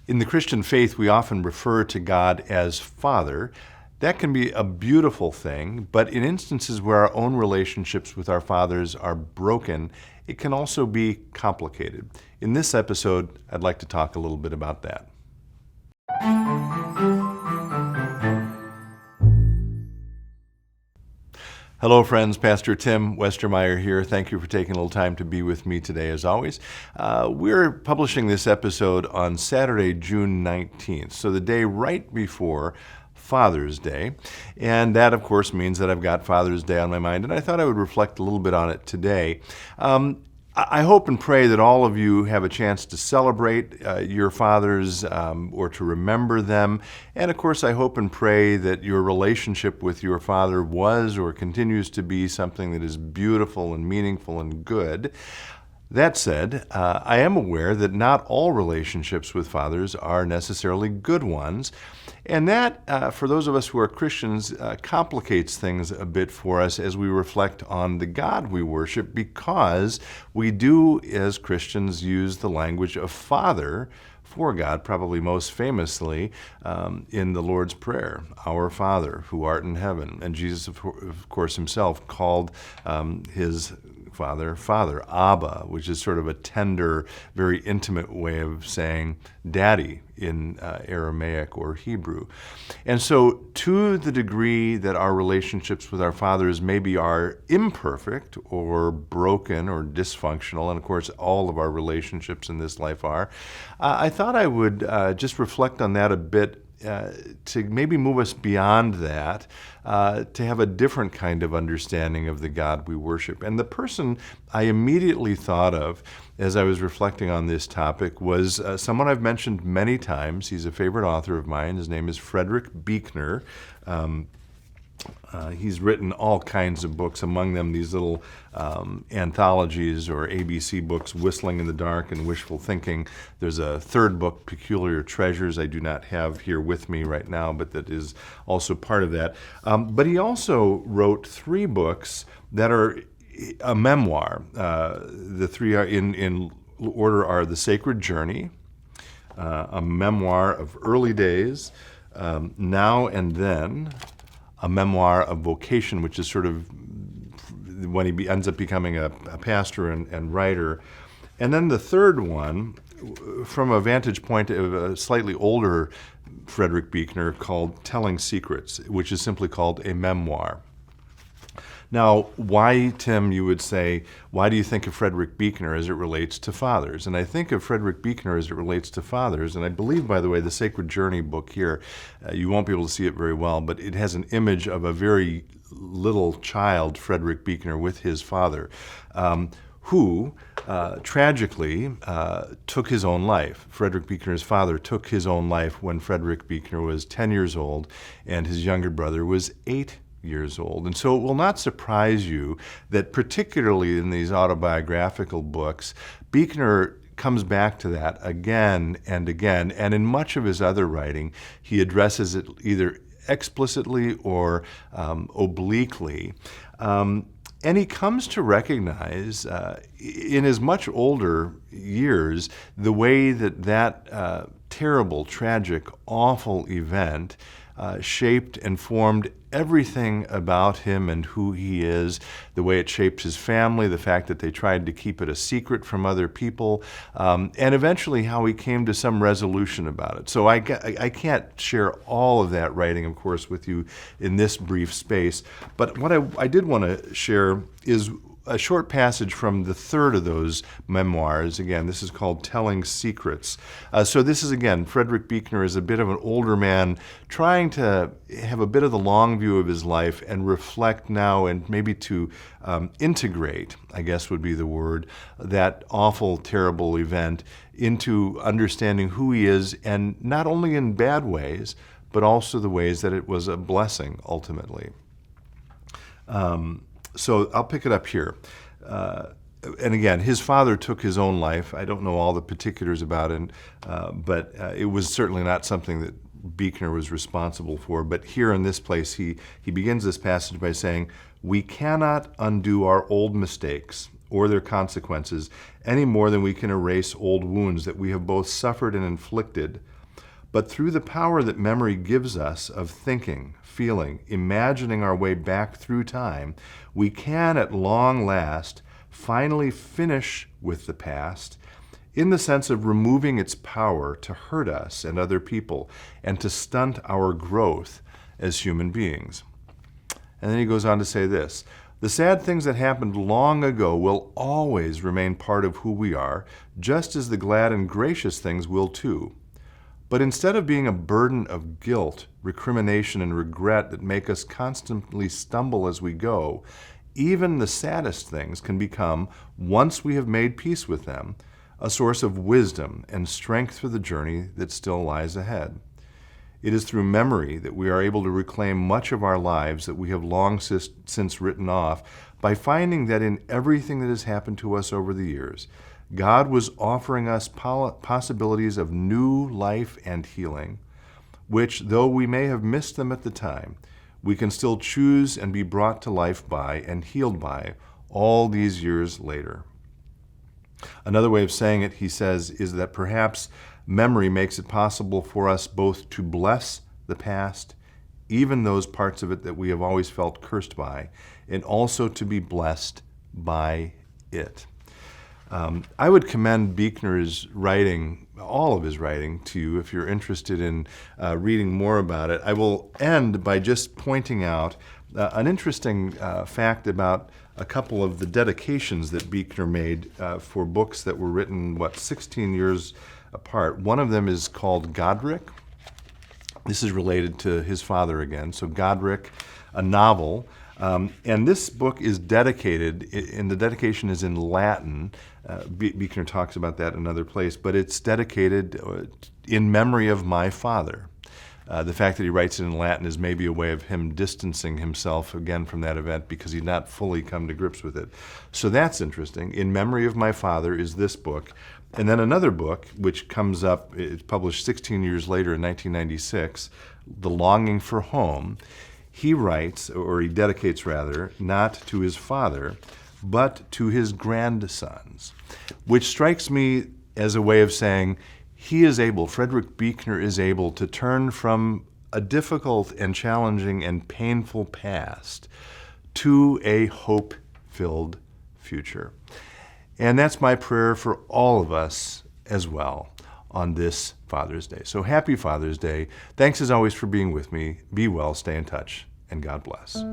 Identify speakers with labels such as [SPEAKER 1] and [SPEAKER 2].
[SPEAKER 1] In the Christian faith, we often refer to God as Father. That can be a beautiful thing, but in instances where our own relationships with our fathers are broken, it can also be complicated. In this episode, I'd like to talk a little bit about that. Hello, friends. Pastor Tim Westermeyer here. Thank you for taking a little time to be with me today, as always. We're publishing this episode on Saturday, June 19th, so the day right before Father's Day. And that, of course, means that I've got Father's Day on my mind, and I thought I would reflect a little bit on it today. I hope and pray that all of you have a chance to celebrate your fathers or to remember them. And of course, I hope and pray that your relationship with your father was or continues to be something that is beautiful and meaningful and good. That said, I am aware that not all relationships with fathers are necessarily good ones. And that, for those of us who are Christians, complicates things a bit for us as we reflect on the God we worship, because we do, as Christians, use the language of Father for God, probably most famously in the Lord's Prayer, Our Father, who art in heaven. And Jesus, of course, himself called his Father, Abba, which is sort of a tender, very intimate way of saying daddy in Aramaic or Hebrew. And so to the degree that our relationships with our fathers maybe are imperfect or broken or dysfunctional, and of course all of our relationships in this life are, I thought I would just reflect on that a bit to maybe move us beyond that, to have a different kind of understanding of the God we worship. And the person I immediately thought of as I was reflecting on this topic was someone I've mentioned many times. He's a favorite author of mine. His name is Frederick Buechner. He's written all kinds of books, among them these little anthologies or ABC books, Whistling in the Dark and Wishful Thinking. There's a third book, Peculiar Treasures, I do not have here with me right now, but that is also part of that. But he also wrote 3 books that are a memoir. The 3 are in order are The Sacred Journey, a memoir of early days, Now and Then, a memoir of vocation, which is sort of when he ends up becoming a pastor and writer. And then the third one, from a vantage point of a slightly older Frederick Buechner, called Telling Secrets, which is simply called a memoir. Now, why, Tim, you would say, why do you think of Frederick Buechner as it relates to fathers? And I think of Frederick Buechner as it relates to fathers, and I believe, by the way, the Sacred Journey book here, you won't be able to see it very well, but it has an image of a very little child, Frederick Buechner, with his father, who tragically took his own life. Frederick Buechner's father took his own life when Frederick Buechner was 10 years old, and his younger brother was 8 years old. And so it will not surprise you that particularly in these autobiographical books, Buechner comes back to that again and again, and in much of his other writing, he addresses it either explicitly or obliquely. And he comes to recognize in his much older years the way that terrible, tragic, awful event shaped and formed everything about him and who he is, the way it shaped his family, the fact that they tried to keep it a secret from other people, and eventually how he came to some resolution about it. So I can't share all of that writing, of course, with you in this brief space, but what I did want to share is a short passage from the third of those memoirs. Again, this is called Telling Secrets. So this is, again, Frederick Buechner is a bit of an older man trying to have a bit of the long view of his life and reflect now and maybe to integrate, I guess would be the word, that awful, terrible event into understanding who he is, and not only in bad ways, but also the ways that it was a blessing ultimately. So I'll pick it up here. And again, his father took his own life. I don't know all the particulars about it, but it was certainly not something that Buechner was responsible for. But here in this place, he begins this passage by saying, "We cannot undo our old mistakes or their consequences any more than we can erase old wounds that we have both suffered and inflicted But through the power that memory gives us of thinking, feeling, imagining our way back through time, we can at long last finally finish with the past in the sense of removing its power to hurt us and other people and to stunt our growth as human beings. And then he goes on to say this: the sad things that happened long ago will always remain part of who we are, just as the glad and gracious things will too. But instead of being a burden of guilt, recrimination, and regret that make us constantly stumble as we go, even the saddest things can become, once we have made peace with them, a source of wisdom and strength for the journey that still lies ahead. It is through memory that we are able to reclaim much of our lives that we have long since written off, by finding that in everything that has happened to us over the years, God was offering us possibilities of new life and healing, which, though we may have missed them at the time, we can still choose and be brought to life by and healed by all these years later. Another way of saying it, he says, is that perhaps memory makes it possible for us both to bless the past, even those parts of it that we have always felt cursed by, and also to be blessed by it. I would commend Buechner's writing, all of his writing, to you if you're interested in reading more about it. I will end by just pointing out an interesting fact about a couple of the dedications that Buechner made for books that were written, 16 years apart. One of them is called Godric. This is related to his father again. So Godric, a novel. And this book is dedicated, and the dedication is in Latin. Buechner talks about that in another place, but it's dedicated in memory of my father. The fact that he writes it in Latin is maybe a way of him distancing himself again from that event because he'd not fully come to grips with it. So that's interesting. In memory of my father is this book. And then another book, which comes up, it's published 16 years later in 1996, The Longing for Home. He writes, or he dedicates rather, not to his father, but to his grandsons, which strikes me as a way of saying he is able, Frederick Buechner is able to turn from a difficult and challenging and painful past to a hope-filled future. And that's my prayer for all of us as well on this Father's Day. So happy Father's Day. Thanks as always for being with me. Be well, stay in touch, and God bless.